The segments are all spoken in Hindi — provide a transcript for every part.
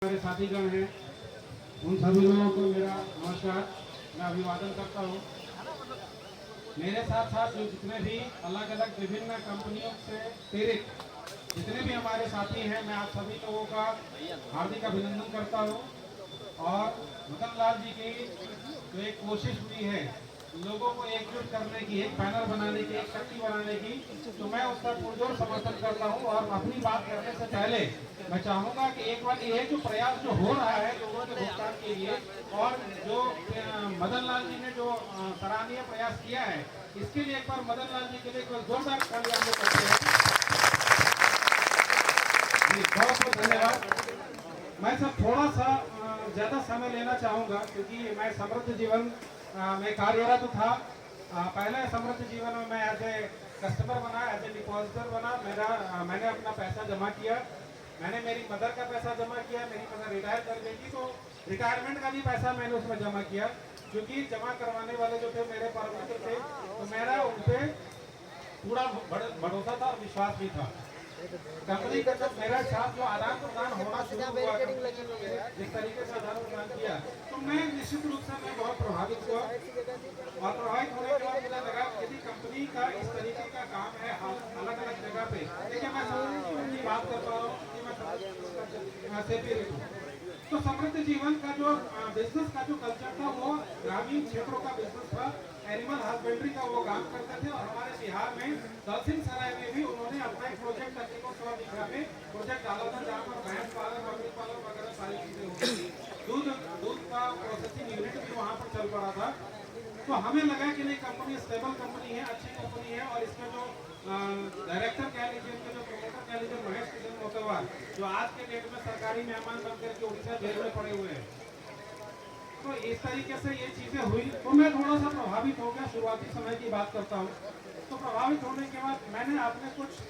हमारे साथीगण हैं, उन सभी लोगों को मेरा नमस्कार, मैं अभिवादन करता हूँ। मेरे साथ साथ जो जितने भी अलग अलग विभिन्न कंपनियों से प्रेरित जितने भी हमारे साथी हैं, मैं आप सभी लोगों का हार्दिक अभिनंदन करता हूँ। और मदन लाल जी की जो एक कोशिश हुई है लोगों को एकजुट करने की, एक बैनर बनाने की, एक शक्ति बनाने की, तो मैं उसका पुरजोर समर्थन करता हूं। और अपनी बात करने से पहले मैं चाहूंगा कि एक बार ये जो प्रयास जो हो रहा है लोगों के भुगतान के लिए, और जो मदन लाल जी ने जो सराहनीय प्रयास किया है, इसके लिए एक बार मदन लाल जी के लिए जोरदार ताली हम लोग करते हैं। बहुत बहुत धन्यवाद। मैं सब थोड़ा सा ज्यादा समय लेना चाहूंगा क्योंकि मैं समृद्ध जीवन में कार्यरत था। पहले समृद्ध जीवन में मैं एज ए कस्टमर बना, एज ए डिपॉजिटर बना। मैंने अपना पैसा जमा किया, मैंने मेरी मदर का पैसा जमा किया। मेरी मदर रिटायर कर गई थी तो रिटायरमेंट का भी पैसा मैंने उसमें जमा किया, क्योंकि जमा करवाने वाले जो थे मेरे परमिट थे, तो मेरा उन पर पूरा भरोसा था और विश्वास भी था। कंपनी का जब मेरा साथ जो आदान प्रदान होना शुरू हुआ, जिस तरीके से आदान प्रदान किया, तो मैं निश्चित रूप से मैं बहुत प्रभावित हुआ। और प्रभावित होने के बाद मुझे लगा यदि कंपनी का इस तरीके का काम है अलग अलग जगह पे, देखिए मैं अपनी बात कर रहा हूँ कि मैं से प्रेरित हूँ। तो समृद्ध जीवन का जो बिजनेस का जो कल्चर था वो ग्रामीण क्षेत्रों का बिजनेस था, एनिमल हस्बेंड्री का वो काम करते थे। और हमारे बिहार में दलसिंह सराय में भी उन्होंने अपना एक प्रोजेक्ट तकनीकों सेवा दिशा में प्रोजेक्ट डाला था, जहाँ पर भैंस पालन, बकरी पालन वगैरह सारी चीजें होती थी। दूध का प्रोसेसिंग यूनिट भी वहाँ पर चल पड़ा था। तो हमें लगा कि नहीं, कंपनी स्टेबल कंपनी है, अच्छी कंपनी है। और इसके जो डायरेक्टर कह लीजिए, इनके जो प्रमोटर कह लीजिए, महेश किशन मोतवार, जो आज के डेट में सरकारी मेहमान बनकर के उड़ीसा जेल में पड़े हुए हैं। तो इस तरीके से ये चीजें हुई तो मैं थोड़ा सा प्रभावित हो गया। शुरुआती समय की बात करता हूँ, तो प्रभावित होने के बाद मैंने अपने कुछ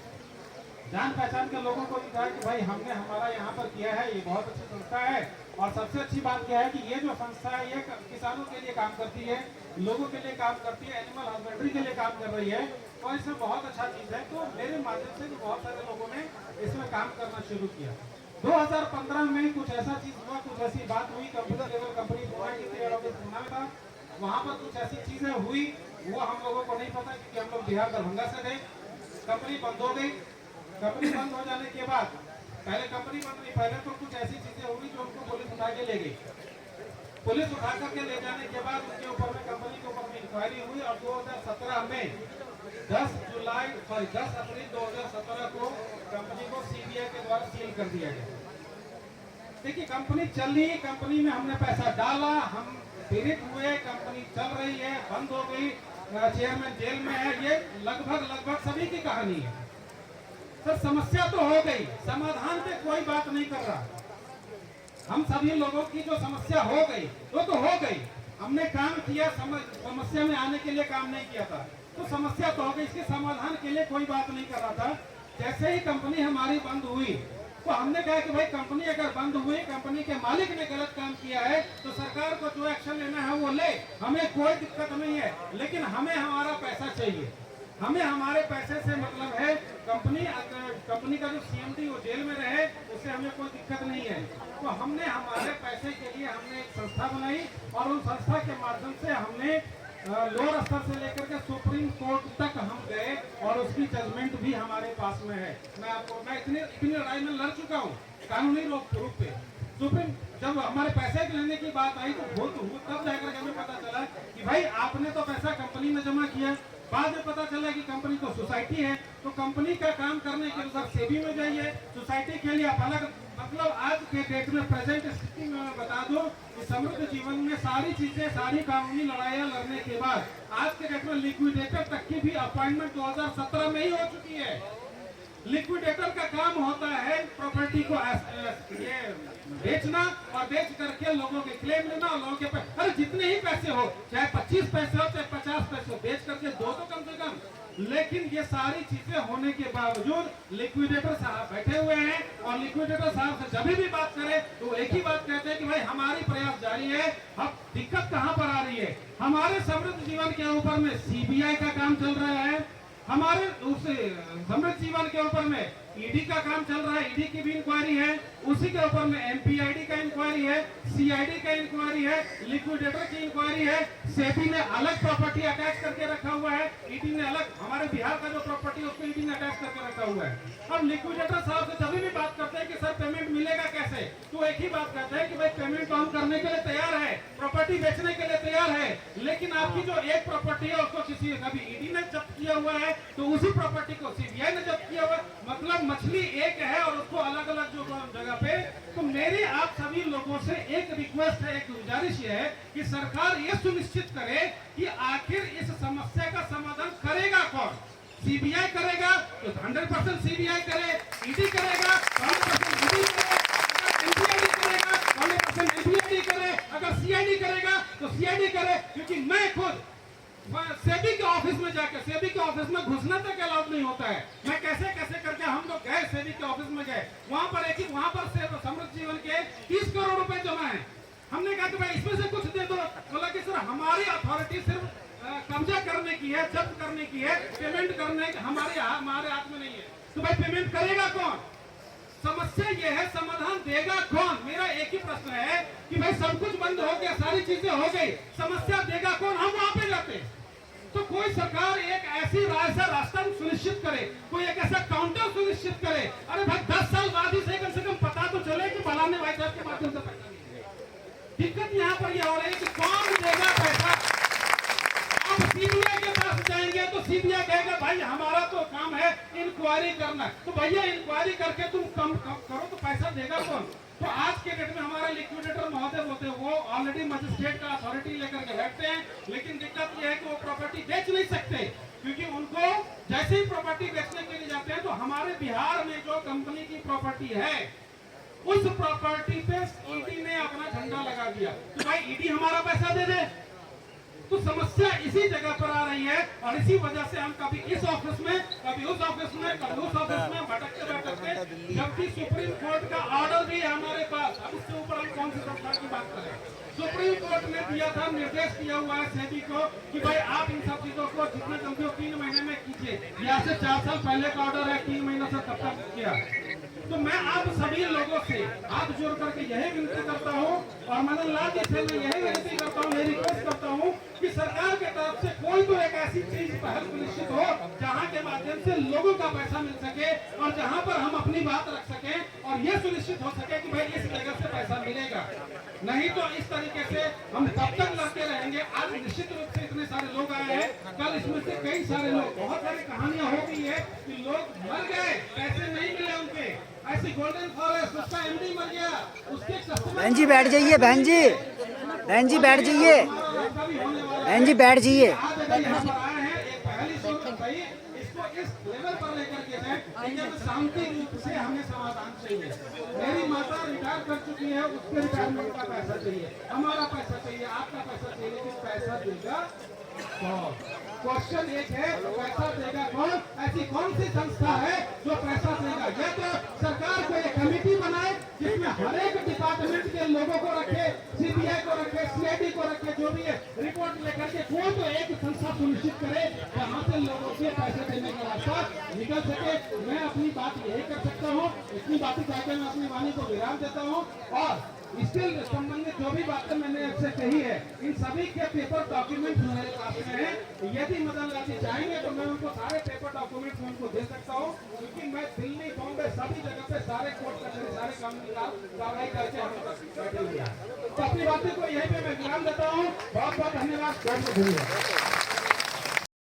जान पहचान के लोगों को कहा कि भाई हमने हमारा यहाँ पर किया है, ये बहुत अच्छी संस्था है। और सबसे अच्छी बात क्या है कि ये जो संस्था है ये किसानों के लिए काम करती है, लोगों के लिए काम करती है, एनिमल हस्बेंड्री के लिए काम कर रही है, और इसमें बहुत अच्छा चीज है। तो मेरे माध्यम से बहुत सारे लोगों ने इसमें काम करना शुरू किया। 2015 में कुछ ऐसा चीज हुआ, कुछ ऐसी बात हुई, कंप्यूटर लेवल कंपनी पूना की थी, पूना में था, वहाँ पर कुछ ऐसी चीजें हुई, वो हम लोगों को नहीं पता क्योंकि हम लोग बिहार दरभंगा से थे। कंपनी बंद हो गई। कंपनी बंद हो जाने के बाद पहले कंपनी बंद नहीं, पहले तो कुछ ऐसी चीजें हुई जो उनको पुलिस उठा के ले गई। पुलिस उठा करके ले जाने के बाद उनके ऊपर में कंपनी के ऊपर में इंक्वायरी हुई। और 2017 में 10 अप्रैल 2017 को कंपनी को सीबीआई के द्वारा सील कर दिया गया। देखिए कंपनी चल रही, कंपनी में हमने पैसा डाला, हम पीड़ित हुए, कंपनी चल रही है, बंद हो गई, चेयरमैन जेल में है, ये लगभग सभी की कहानी है। सर समस्या तो हो गई, समाधान पे कोई बात नहीं कर रहा। हम सभी लोगों की जो समस्या हो गई वो तो हो गई, हमने काम किया, समस्या में आने के लिए काम नहीं किया था, तो समस्या तो हो गई, इसके समाधान के लिए कोई बात नहीं कर रहा था। जैसे ही कंपनी हमारी बंद हुई तो हमने कहा कि भाई कंपनी अगर बंद हुई, कंपनी के मालिक ने गलत काम किया है तो सरकार को जो एक्शन लेना है वो ले, हमें कोई दिक्कत नहीं है, लेकिन हमें हमारा पैसा चाहिए। हमें हमारे पैसे से मतलब है, कंपनी का जो सीएमडी वो जेल में रहे, उससे हमें कोई दिक्कत नहीं है। तो हमने हमारे पैसे के लिए हमने एक संस्था बनाई, और उस संस्था के माध्यम से हमने लोअर स्तर से लेकर के सुप्रीम कोर्ट तक हम गए, और उसकी जजमेंट भी हमारे पास में है। मैं इतनी लड़ाई में लड़ चुका हूँ कानूनी रूप पे। सुप्रीम जब हमारे पैसे लेने की बात आई तो तब जाकर हमें पता चला कि भाई आपने तो पैसा कंपनी में जमा किया। बाद में पता चला कि कंपनी तो सोसाइटी है, तो कंपनी का काम करने के अनुसार सेबी में जाइए, सोसाइटी के लिए आप अलग। मतलब आज के डेट में प्रेजेंट स्थिति में बता दो कि समृद्ध जीवन में सारी चीजें, सारी कानूनी लड़ाइयां लड़ने के बाद आज के डेट में लिक्विडेटर तक की भी अपॉइंटमेंट 2017 में ही हो चुकी है। लिक्विडेटर का काम होता है प्रॉपर्टी को ये बेचना, और बेच करके लोगों के क्लेम लेना, और लोगों के अरे जितने ही पैसे हो, चाहे 25 पैसे हो चाहे 50 पैसे हो, बेच करके दो तो कम से कम। लेकिन ये सारी चीजें होने के बावजूद लिक्विडेटर साहब बैठे हुए हैं, और लिक्विडेटर साहब से जब भी बात करें तो एक ही बात कहते हैं कि भाई हमारी प्रयास जारी है। अब दिक्कत कहाँ पर आ रही है, हमारे समृद्ध जीवन के ऊपर में सीबीआई का काम चल रहा है, हमारे समृद्ध जीवन के ऊपर में ईडी का काम चल रहा है, ईडी की भी इंक्वायरी है, उसी के ऊपर में एमपीआईडी का इंक्वायरी है, सीआईडी का इंक्वायरी है, लिक्विडेटर की इंक्वायरी है, सेबी ने अलग प्रॉपर्टी अटैच करके रखा हुआ है, ईडी ने अलग, हमारे बिहार का जो प्रॉपर्टी है उसको ईडी ने अटैच करके रखा हुआ है। अब लिक्विडेटर साहब से जब भी बात करते हैं कि सर पेमेंट मिलेगा कैसे, तो एक ही बात कहते हैं कि भाई पेमेंट तो हम करने के लिए तैयार है, प्रॉपर्टी बेचने के लिए तैयार है, लेकिन आपकी जो एक प्रॉपर्टी है उसको किसी कभी ईडी ने जब्त किया हुआ है तो उसी प्रॉपर्टी को सीबीआई ने जब्त किया हुआ है, मतलब मछली एक है और उसको अलग अलग जो जगह पे। तो मेरी आप सभी लोगों से एक रिक्वेस्ट है, एक गुजारिश ये है कि सरकार ये सुनिश्चित करे कि आखिर इस समस्या का समाधान करेगा कौन। सीबीआई करेगा तो 100% सीबीआई करे, ईडी करेगा 100% ईडी करे, एमपीआईडी करेगा 100% एमपीआईडी करे, अगर सीआईडी करेगा तो सीआईडी करे, क्योंकि मैं खुद सेबी के ऑफिस में जाकर, सेबी के ऑफिस में घुसना तक अलाउड नहीं होता है। मैं कैसे कैसे करके हम लोग गए, सेबी के ऑफिस में गए, वहां पर वहां पर समृद्ध जीवन के 30 करोड़ रुपए जमा है। हमने कहा कि भाई इसमें से कुछ दे दो, बोला कि सर हमारी अथॉरिटी सिर्फ कब्जा करने की है, जब्त करने की है, पेमेंट करने हमारे हाथ में नहीं है। तो भाई पेमेंट करेगा कौन? समस्या ये है, समाधान देगा कौन? मेरा एक ही प्रश्न है कि भाई सब कुछ बंद हो गया, सारी चीजें हो गई, समस्या देगा कौन? हम वहां पे जाते। तो कोई सरकार एक ऐसी रास्ता सुनिश्चित करे, कोई एक ऐसा काउंटर सुनिश्चित करे। अरे भाई 10 साल बाद ही से कम पता तो चले कि फलाने भाई साहब के माध्यम से पैसा नहीं है। दिक्कत यहाँ पर यह हो रही है कि कौन देगा पैसा। अब सीबीआई के पास जाएंगे तो सीबीआई कहेगा भाई हमारा तो काम है इंक्वायरी करना, तो भैया इंक्वायरी करके तुम कम करो तो पैसा देगा कौन? तो आज के डेट में हमारे लिक्विडेटर महोदय होते हैं, वो ऑलरेडी मजिस्ट्रेट का अथॉरिटी लेकर के बैठते हैं, लेकिन दिक्कत यह है कि वो प्रॉपर्टी बेच नहीं सकते, क्योंकि उनको जैसे ही प्रॉपर्टी बेचने के लिए जाते हैं तो हमारे बिहार में जो कंपनी की प्रॉपर्टी है उस प्रॉपर्टी पे ईडी ने अपना झंडा लगा दिया। तो भाई ईडी हमारा पैसा दे दे। तो समस्या इसी जगह पर आ रही है और इसी वजह से हम कभी इस ऑफिस में, कभी उस ऑफिस में, कभी उस ऑफिस में भटकते, जबकि सुप्रीम कोर्ट का ऑर्डर भी है हमारे पास। अब उसके ऊपर हम कौन सी सरकार की बात करें? सुप्रीम कोर्ट ने दिया था, निर्देश दिया हुआ है सेबी को कि भाई आप इन सब चीजों को जितने जल्दी हो 3 महीने में कीजिए। यहाँ से 4 साल पहले का ऑर्डर है, 3 महीनों से तब तक किया। तो मैं आप सभी लोगों से हाथ जोड़ करके यही विनती करता हूँ और मदन लाल जी से मैं यही विनती करता हूँ, मैं रिक्वेस्ट करता हूँ कि सरकार के तरफ से कोई तो एक ऐसी चीज पहल सुनिश्चित हो जहाँ के माध्यम से लोगों का पैसा मिल सके और जहाँ पर हम अपनी बात रख सकें और ये सुनिश्चित हो सके कि भाई इस जगह से पैसा मिलेगा। नहीं तो इस तरीके से हम तब तक लड़ते रहेंगे। आज निश्चित रूप से इतने सारे लोग आए हैं, कल इसमें से कई सारे लोग, बहुत सारी कहानियां हो गई है कि लोग मर गए, पैसे नहीं मिले उनके। ऐसी गोल्डन फॉरेस्ट, उसका एमडी मर गया, उसके बहन जी बैठ जाइए, बहन जी बैठ जाइए, बहन जी बैठ जाइए। इसको इस लेवल पर लेकर के जाए, शांति रूप से हमें समाधान चाहिए। मेरी माता रिटायर कर चुकी है, उसके रिटायरमेंट का पैसा चाहिए, हमारा पैसा चाहिए, आपका पैसा चाहिए, लेकिन पैसा देगा कौन? क्वेश्चन एक है, पैसा देगा कौन? ऐसी कौन सी संस्था है जो पैसा देगा? या तो सरकार को एक कमेटी बनाए जिसमें हर एक डिपार्टमेंट के लोगों को रखे, सीबीआई को रखे, सीआईडी को रखे, जो भी है रिपोर्ट लेकर के कोई तो एक संस्था सुनिश्चित करे जहाँ से लोगों के पैसे देने का रास्ता निकल सके। मैं अपनी बात यही कर सकता हूँ, इतनी बातें कहकर मैं अपनी वाणी को विराम देता हूँ और इससे संबंधित जो भी बातें मैंने आपसे कही है, इन सभी के पेपर डॉक्यूमेंट मेरे पास में है। यदि मदन लाल जी चाहेंगे तो मैं उनको सारे पेपर डॉक्यूमेंट्स में उनको दे सकता हूँ, क्योंकि मैं दिल्ली, बॉम्बे सभी जगह पे सारे कोर्ट कचहरी, सारे कानूनी कार्रवाई करके हम बैठे हुए हैं। तो अपनी बातें को यहीं पे मैं विराम देता हूँ। बहुत बहुत धन्यवाद।